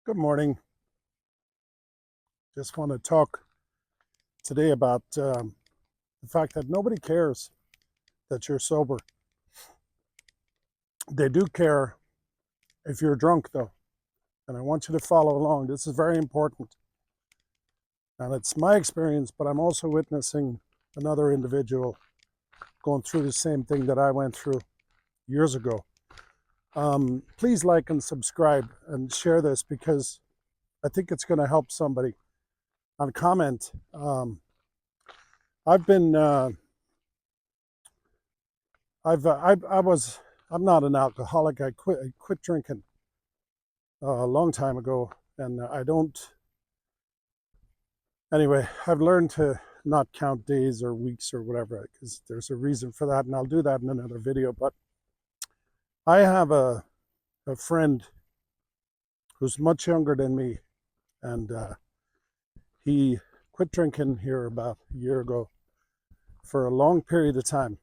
Good morning. Just want to talk today about the fact that nobody cares that you're sober. They do care if you're drunk, though. And I want you to follow along. This is very important. And it's my experience, but I'm also witnessing another individual going through the same thing that I went through years ago. Please like and subscribe and share this because I think it's going to help somebody. On comment, I've been, I'm not an alcoholic. I quit drinking a long time ago, and I don't. Anyway, I've learned to not count days or weeks or whatever because there's a reason for that, and I'll do that in another video. But I have a friend who's much younger than me, and he quit drinking here about a year ago for a long period of time,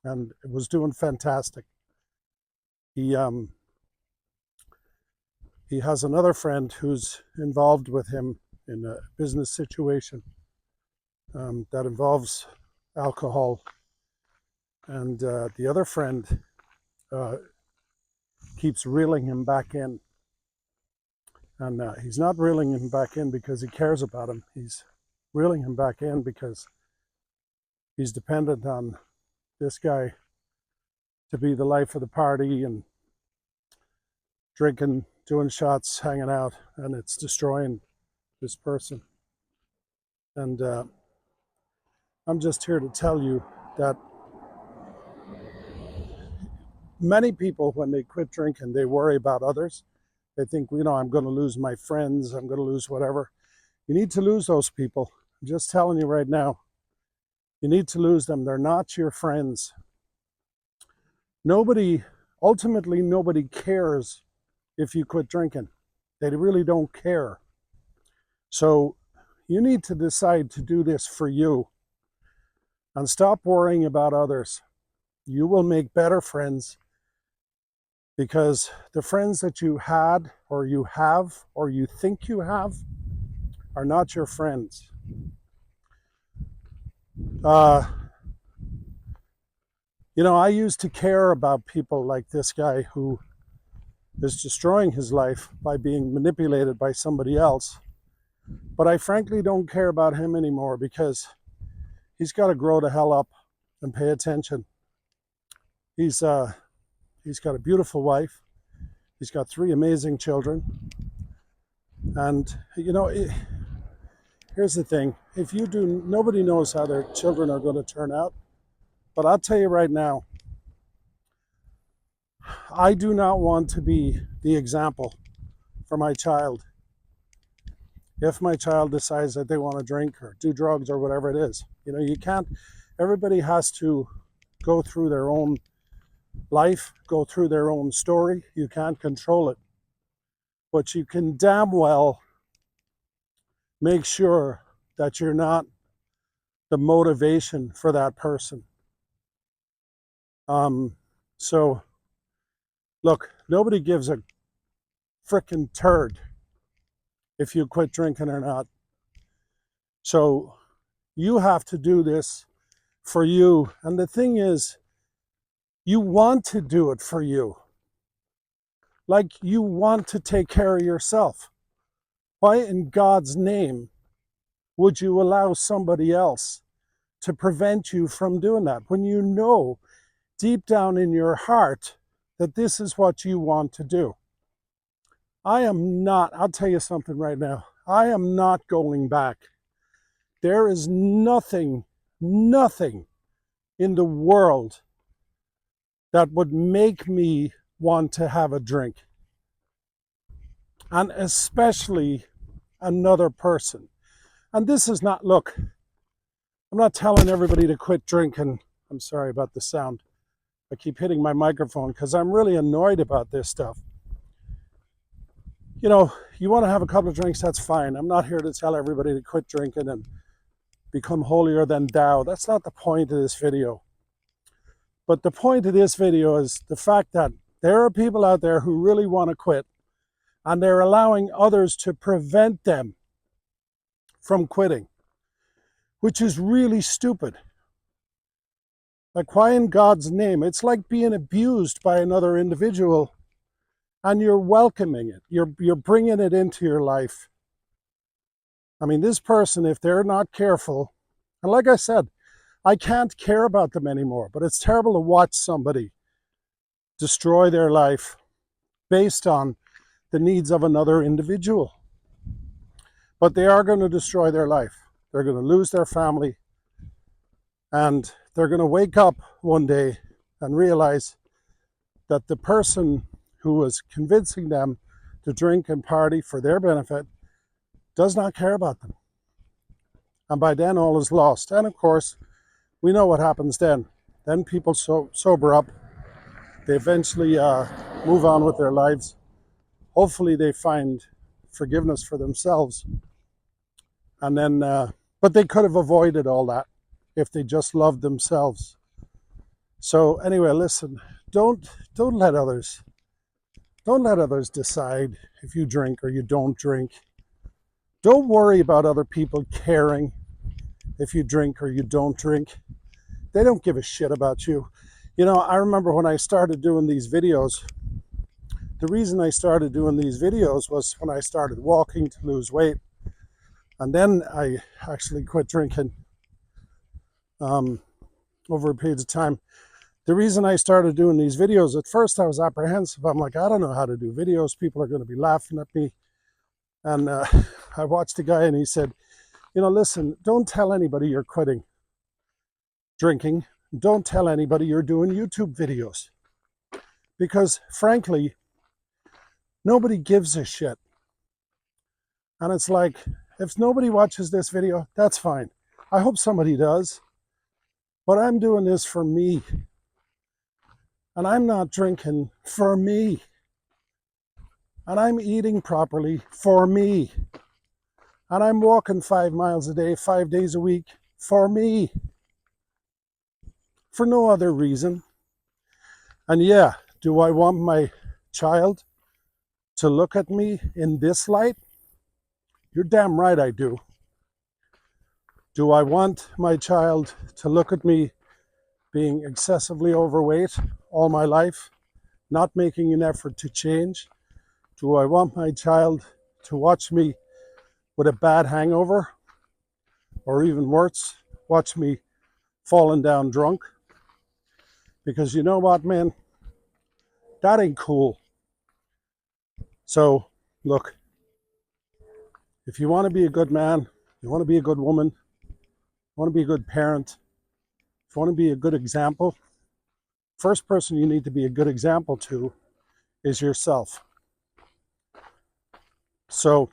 and it was doing fantastic. He has another friend who's involved with him in a business situation that involves alcohol, and the other friend keeps reeling him back in. And he's not reeling him back in because he cares about him. He's reeling him back in because he's dependent on this guy to be the life of the party and drinking, doing shots, hanging out, and it's destroying this person. And I'm just here to tell you that many people, when they quit drinking, they worry about others. They think, I'm going to lose my friends, I'm going to lose whatever. You need to lose those people. I'm just telling you right now, you need to lose them. They're not your friends. Ultimately, nobody cares if you quit drinking. They really don't care. So you need to decide to do this for you and stop worrying about others. You will make better friends because the friends that you had or you have or you think you have are not your friends. I used to care about people like this guy who is destroying his life by being manipulated by somebody else. But I frankly don't care about him anymore because he's got to grow the hell up and pay attention. He's got a beautiful wife. He's got 3 amazing children. And, here's the thing. If you do, nobody knows how their children are going to turn out. But I'll tell you right now, I do not want to be the example for my child. If my child decides that they want to drink or do drugs or whatever it is, you can't, everybody has to go through their own life, go through their own story. You can't control it. But you can damn well make sure that you're not the motivation for that person. So, look, nobody gives a frickin' turd if you quit drinking or not. So you have to do this for you. And the thing is, you want to do it for you. Like you want to take care of yourself. Why in God's name would you allow somebody else to prevent you from doing that when you know deep down in your heart that this is what you want to do? I'll tell you something right now. I am not going back. There is nothing in the world that would make me want to have a drink. And especially another person. And this is not, look, I'm not telling everybody to quit drinking. I'm sorry about the sound. I keep hitting my microphone because I'm really annoyed about this stuff. You want to have a couple of drinks, that's fine. I'm not here to tell everybody to quit drinking and become holier than thou. That's not the point of this video. But the point of this video is the fact that there are people out there who really want to quit. and they're allowing others to prevent them from quitting, which is really stupid. Like, why in God's name? It's like being abused by another individual and you're welcoming it. You're bringing it into your life. I mean, this person, if they're not careful, and like I said, I can't care about them anymore, but it's terrible to watch somebody destroy their life based on the needs of another individual. But they are going to destroy their life. They're going to lose their family, and they're going to wake up one day and realize that the person who was convincing them to drink and party for their benefit does not care about them. And by then, all is lost. And of course, we know what happens then. Then people sober up. They eventually move on with their lives. Hopefully they find forgiveness for themselves. And then, but they could have avoided all that if they just loved themselves. So anyway, listen, don't let others decide if you drink or you don't drink. Don't worry about other people caring if you drink or you don't drink. They don't give a shit about you. You know, I remember when I started doing these videos, the reason I started doing these videos was when I started walking to lose weight. And then I actually quit drinking over a period of time. The reason I started doing these videos, at first I was apprehensive. I'm like, I don't know how to do videos. People are going to be laughing at me. And I watched a guy and he said, you know, listen, don't tell anybody you're quitting drinking. Don't tell anybody you're doing YouTube videos. Because frankly, nobody gives a shit. And it's like, if nobody watches this video, that's fine. I hope somebody does. But I'm doing this for me. And I'm not drinking for me. And I'm eating properly for me. And I'm walking 5 miles a day, 5 days a week for me. For no other reason. And yeah, do I want my child to look at me in this light? You're damn right I do. Do I want my child to look at me being excessively overweight all my life, not making an effort to change? Do I want my child to watch me with a bad hangover? Or even worse, watch me falling down drunk? Because you know what, man? That ain't cool. So, look, if you want to be a good man, you want to be a good woman, you want to be a good parent, if you want to be a good example, first person you need to be a good example to is yourself. So,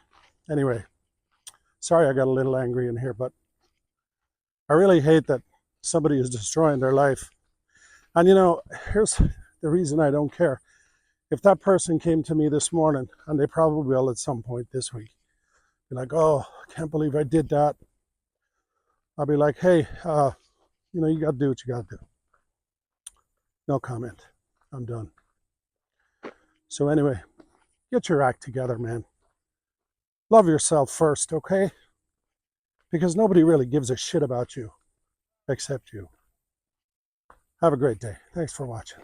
anyway, sorry I got a little angry in here, but I really hate that somebody is destroying their life. And you know, here's the reason I don't care. If that person came to me this morning, and they probably will at some point this week, be like, oh, I can't believe I did that. I'll be like, hey, you know, you got to do what you got to do. No comment. I'm done. So anyway, get your act together, man. Love yourself first, okay? Because nobody really gives a shit about you except you. Have a great day. Thanks for watching.